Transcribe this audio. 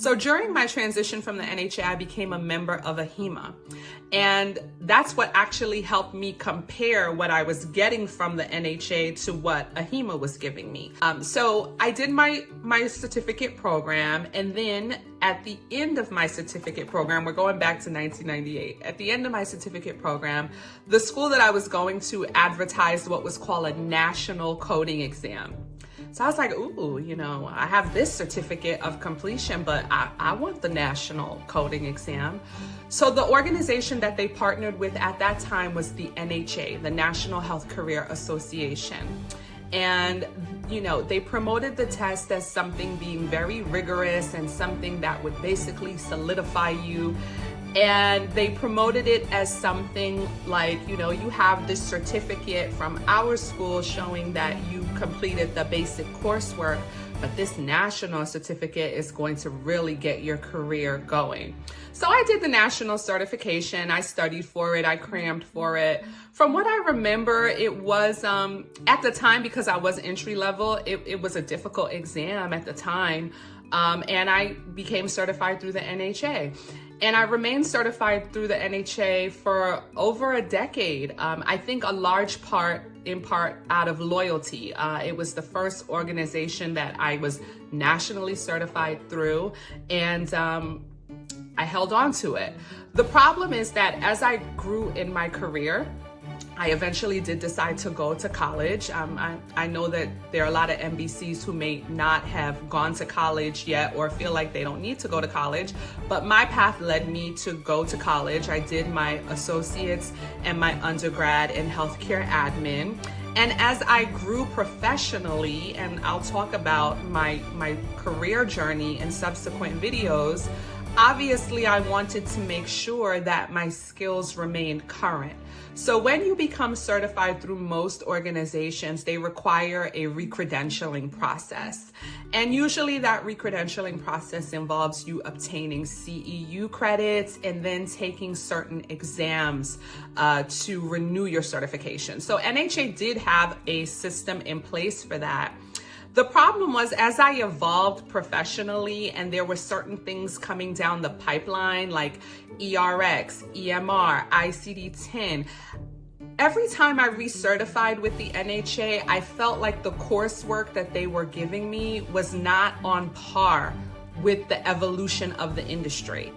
So during my transition from the NHA, I became a member of AHIMA. And that's what actually helped me compare what I was getting from the NHA to what AHIMA was giving me. So I did my certificate program, and then at the end of my certificate program, we're going back to 1998. At the end of my certificate program, the school that I was going to advertised what was called a national coding exam. So I was like, ooh, I have this certificate of completion, but I want the national coding exam. So the organization that they partnered with at that time was the NHA, the National Health Career Association. And, they promoted the test as something being very rigorous and something that would basically solidify you. And they promoted it as something like, you have this certificate from our school showing that you completed the basic coursework, but this national certificate is going to really get your career going. So I did the national certification. I studied for it. I crammed for it. From what I remember, it was, at the time, because I was entry level, it was a difficult exam at the time. And I became certified through the NHA. And I remained certified through the NHA for over a decade. I think a large in part out of loyalty. It was the first organization that I was nationally certified through, and I held on to it. The problem is that as I grew in my career, I eventually did decide to go to college. I know that there are a lot of MBCs who may not have gone to college yet or feel like they don't need to go to college, but my path led me to go to college. I did my associates and my undergrad in healthcare admin. And as I grew professionally, and I'll talk about my career journey in subsequent videos, obviously I wanted to make sure that my skills remained current. So when you become certified through most organizations, they require a recredentialing process. And usually that recredentialing process involves you obtaining CEU credits and then taking certain exams to renew your certification. So NHA did have a system in place for that. The problem was, as I evolved professionally and there were certain things coming down the pipeline like ERX, EMR, ICD-10, every time I recertified with the NHA, I felt like the coursework that they were giving me was not on par with the evolution of the industry.